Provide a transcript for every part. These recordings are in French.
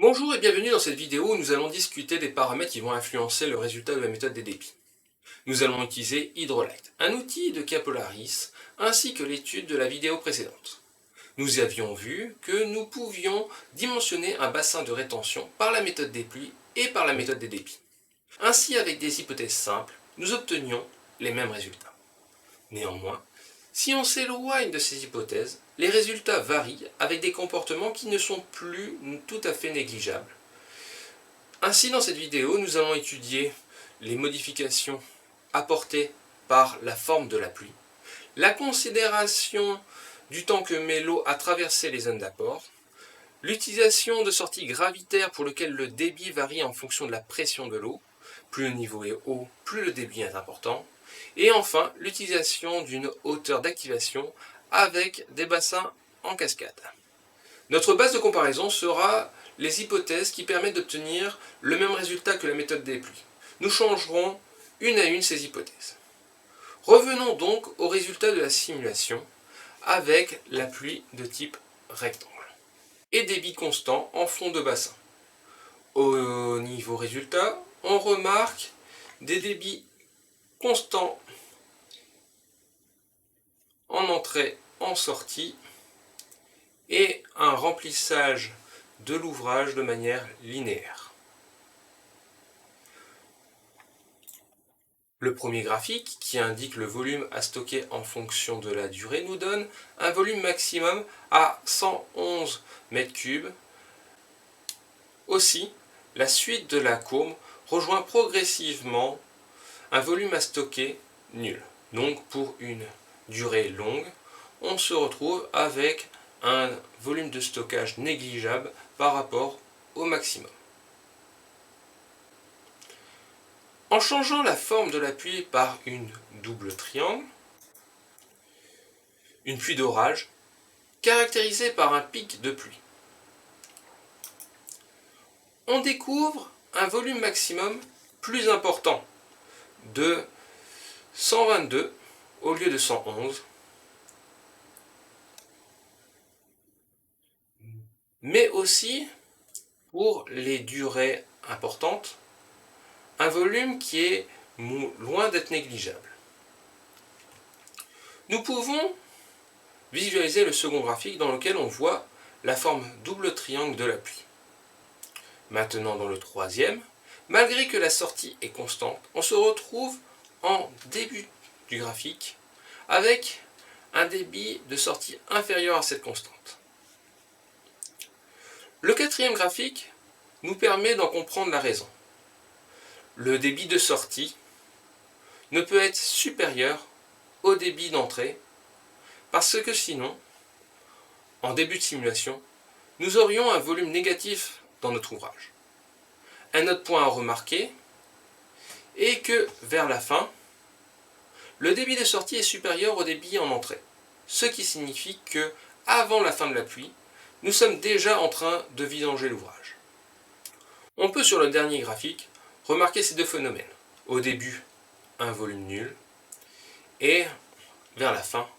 Bonjour et bienvenue dans cette vidéo où nous allons discuter des paramètres qui vont influencer le résultat de la méthode des débits. Nous allons utiliser Hydrolight, un outil de Capolaris, ainsi que l'étude de la vidéo précédente. Nous avions vu que nous pouvions dimensionner un bassin de rétention par la méthode des pluies et par la méthode des débits. Ainsi, avec des hypothèses simples, nous obtenions les mêmes résultats. Néanmoins, si on s'éloigne de ces hypothèses, les résultats varient avec des comportements qui ne sont plus tout à fait négligeables. Ainsi, dans cette vidéo, nous allons étudier les modifications apportées par la forme de la pluie, la considération du temps que met l'eau à traverser les zones d'apport, l'utilisation de sorties gravitaires pour lesquelles le débit varie en fonction de la pression de l'eau, plus le niveau est haut, plus le débit est important, et enfin l'utilisation d'une hauteur d'activation avec des bassins en cascade. Notre base de comparaison sera les hypothèses qui permettent d'obtenir le même résultat que la méthode des pluies. Nous changerons une à une ces hypothèses. Revenons donc au résultat de la simulation avec la pluie de type rectangle et débit constant en fond de bassin. Au niveau résultat, on remarque des débits constants en entrée, en sortie et un remplissage de l'ouvrage de manière linéaire. Le premier graphique, qui indique le volume à stocker en fonction de la durée, nous donne un volume maximum à 111 m3. Aussi, la suite de la courbe rejoint progressivement un volume à stocker nul. Donc pour une durée longue, on se retrouve avec un volume de stockage négligeable par rapport au maximum. En changeant la forme de la pluie par une double triangle, une pluie d'orage, caractérisée par un pic de pluie, on découvre un volume maximum plus important de 122 au lieu de 111, mais aussi pour les durées importantes, un volume qui est loin d'être négligeable. Nous pouvons visualiser le second graphique dans lequel on voit la forme double triangle de la pluie. Maintenant dans le troisième, malgré que la sortie est constante, on se retrouve en début du graphique avec un débit de sortie inférieur à cette constante. Le quatrième graphique nous permet d'en comprendre la raison. Le débit de sortie ne peut être supérieur au débit d'entrée parce que sinon, en début de simulation, nous aurions un volume négatif dans notre ouvrage. Un autre point à remarquer est que vers la fin, le débit de sortie est supérieur au débit en entrée, ce qui signifie que, avant la fin de la pluie, nous sommes déjà en train de vidanger l'ouvrage. On peut sur le dernier graphique remarquer ces deux phénomènes. Au début, un volume nul et vers la fin,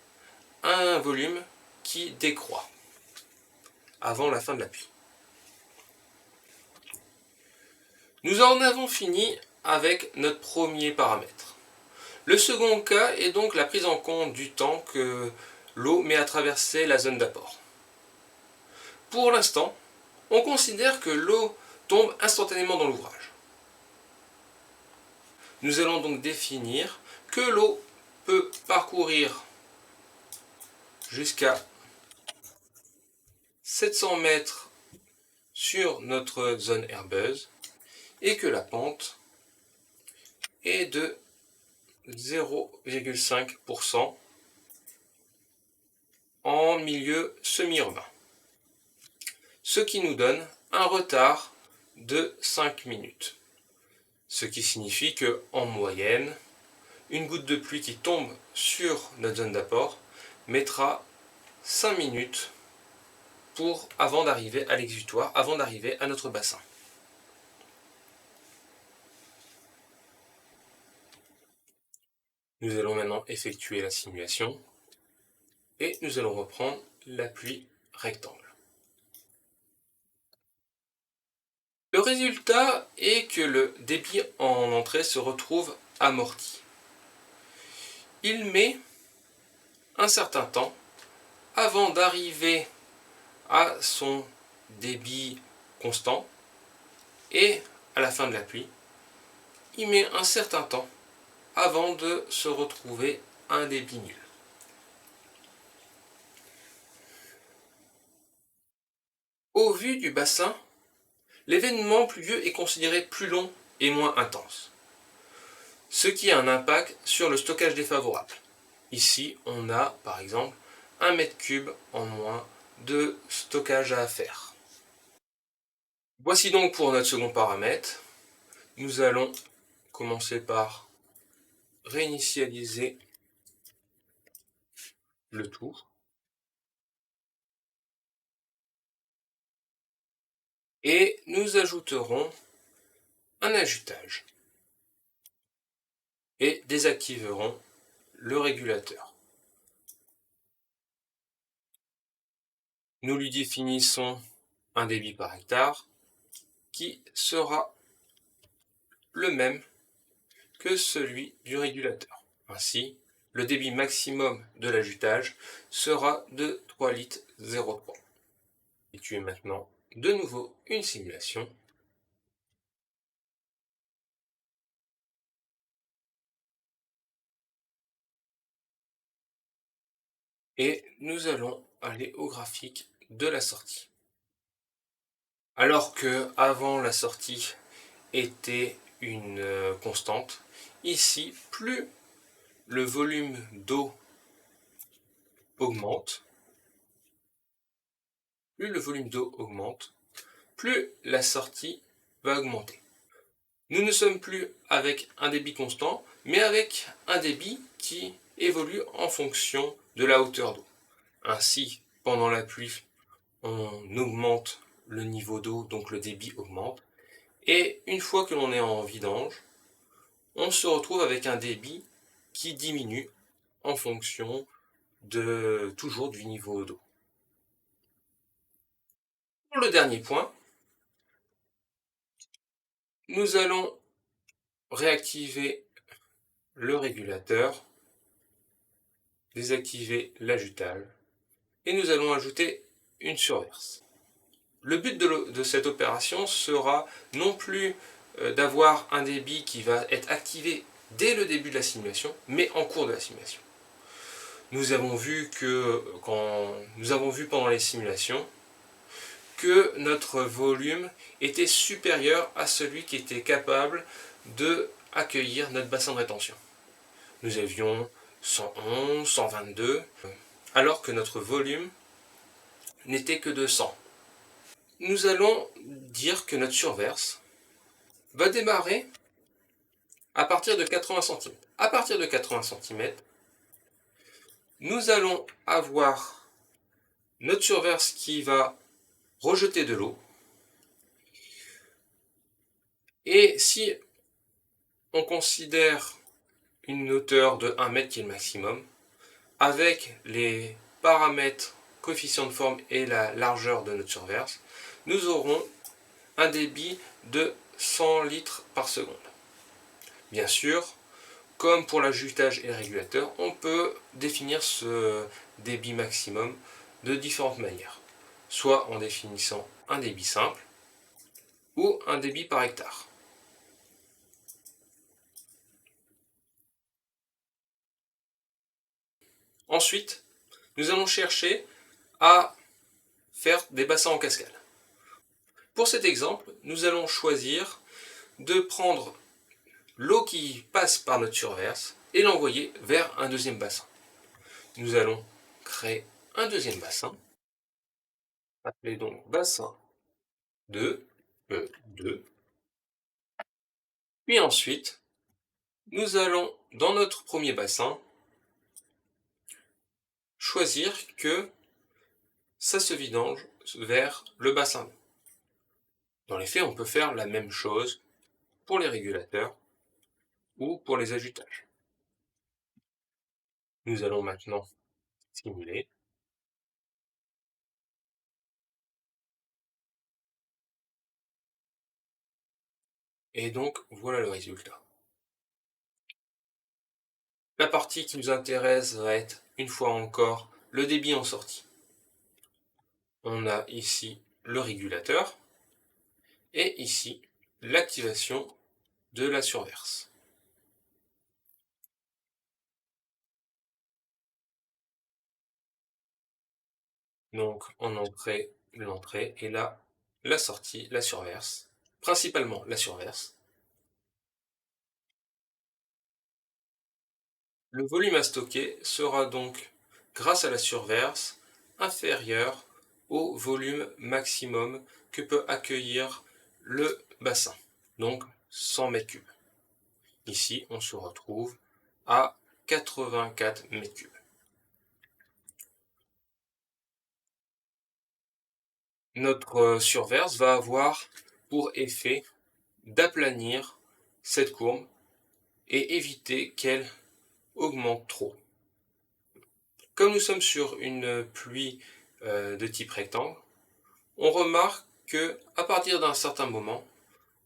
un volume qui décroît avant la fin de la pluie. Nous en avons fini avec notre premier paramètre. Le second cas est donc la prise en compte du temps que l'eau met à traverser la zone d'apport. Pour l'instant, on considère que l'eau tombe instantanément dans l'ouvrage. Nous allons donc définir que l'eau peut parcourir jusqu'à 700 mètres sur notre zone herbeuse et que la pente est de 0,5% en milieu semi-urbain, ce qui nous donne un retard de 5 minutes. Ce qui signifie que, en moyenne, une goutte de pluie qui tombe sur notre zone d'apport mettra 5 minutes avant d'arriver à l'exutoire, avant d'arriver à notre bassin. Nous allons maintenant effectuer la simulation et nous allons reprendre la pluie rectangle. Le résultat est que le débit en entrée se retrouve amorti. Il met un certain temps avant d'arriver à son débit constant et à la fin de la pluie, il met un certain temps avant de se retrouver à un débit nul. Au vu du bassin, l'événement pluvieux est considéré plus long et moins intense, ce qui a un impact sur le stockage défavorable. Ici, on a par exemple 1 mètre cube en moins de stockage à faire. Voici donc pour notre second paramètre. Nous allons commencer par réinitialiser le tout. Et nous ajouterons un ajutage et désactiverons le régulateur. Nous lui définissons un débit par hectare qui sera le même que celui du régulateur. Ainsi, le débit maximum de l'ajutage sera de 3,03 litres. Et tu es maintenant de nouveau une simulation. Et nous allons aller au graphique de la sortie. Alors que avant la sortie était une constante, ici plus le volume d'eau augmente, plus la sortie va augmenter. Nous ne sommes plus avec un débit constant, mais avec un débit qui évolue en fonction de la hauteur d'eau. Ainsi, pendant la pluie, on augmente le niveau d'eau, donc le débit augmente. Et une fois que l'on est en vidange, on se retrouve avec un débit qui diminue en fonction toujours du niveau d'eau. Pour le dernier point, nous allons réactiver le régulateur, désactiver l'ajutage, et nous allons ajouter une surverse. Le but de cette opération sera non plus d'avoir un débit qui va être activé dès le début de la simulation, mais en cours de la simulation. Nous avons vu pendant les simulations que notre volume était supérieur à celui qui était capable de accueillir notre bassin de rétention. Nous avions 111, 122, alors que notre volume n'était que de 100. Nous allons dire que notre surverse va démarrer à partir de 80 cm. À partir de 80 cm, nous allons avoir notre surverse qui va rejeter de l'eau. Et si on considère une hauteur de 1 mètre qui est le maximum, avec les paramètres coefficient de forme et la largeur de notre surverse, nous aurons un débit de 100 litres par seconde. Bien sûr, comme pour l'ajutage et le régulateur, on peut définir ce débit maximum de différentes manières, soit en définissant un débit simple ou un débit par hectare. Ensuite, nous allons chercher à faire des bassins en cascade. Pour cet exemple, nous allons choisir de prendre l'eau qui passe par notre surverse et l'envoyer vers un deuxième bassin. Nous allons créer un deuxième bassin, appelé donc bassin 2, E2. Puis ensuite, nous allons, dans notre premier bassin, choisir que ça se vidange vers le bassin 2. Dans les faits, on peut faire la même chose pour les régulateurs ou pour les ajutages. Nous allons maintenant simuler. Et donc, voilà le résultat. La partie qui nous intéresse va être, une fois encore, le débit en sortie. On a ici le régulateur et ici l'activation de la surverse. Donc en entrée, l'entrée et là la sortie, la surverse, principalement la surverse. Le volume à stocker sera donc, grâce à la surverse, inférieur au volume maximum que peut accueillir le bassin, donc 100 m3. Ici, on se retrouve à 84 m3. Notre surverse va avoir pour effet d'aplanir cette courbe et éviter qu'elle augmente trop. Comme nous sommes sur une pluie de type rectangle, on remarque que à partir d'un certain moment,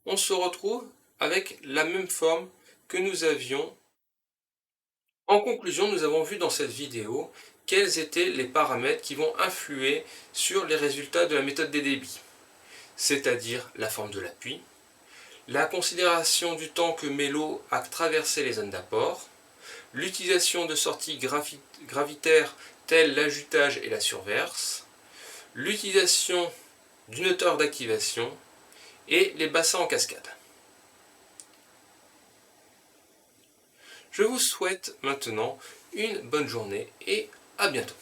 on se retrouve avec la même forme que nous avions. En conclusion, nous avons vu dans cette vidéo quels étaient les paramètres qui vont influer sur les résultats de la méthode des débits, c'est-à-dire la forme de l'appui, la considération du temps que met l'eau à traverser les zones d'apport, l'utilisation de sorties gravitaires telles l'ajutage et la surverse, l'utilisation du noteur d'activation et les bassins en cascade. Je vous souhaite maintenant une bonne journée et à bientôt.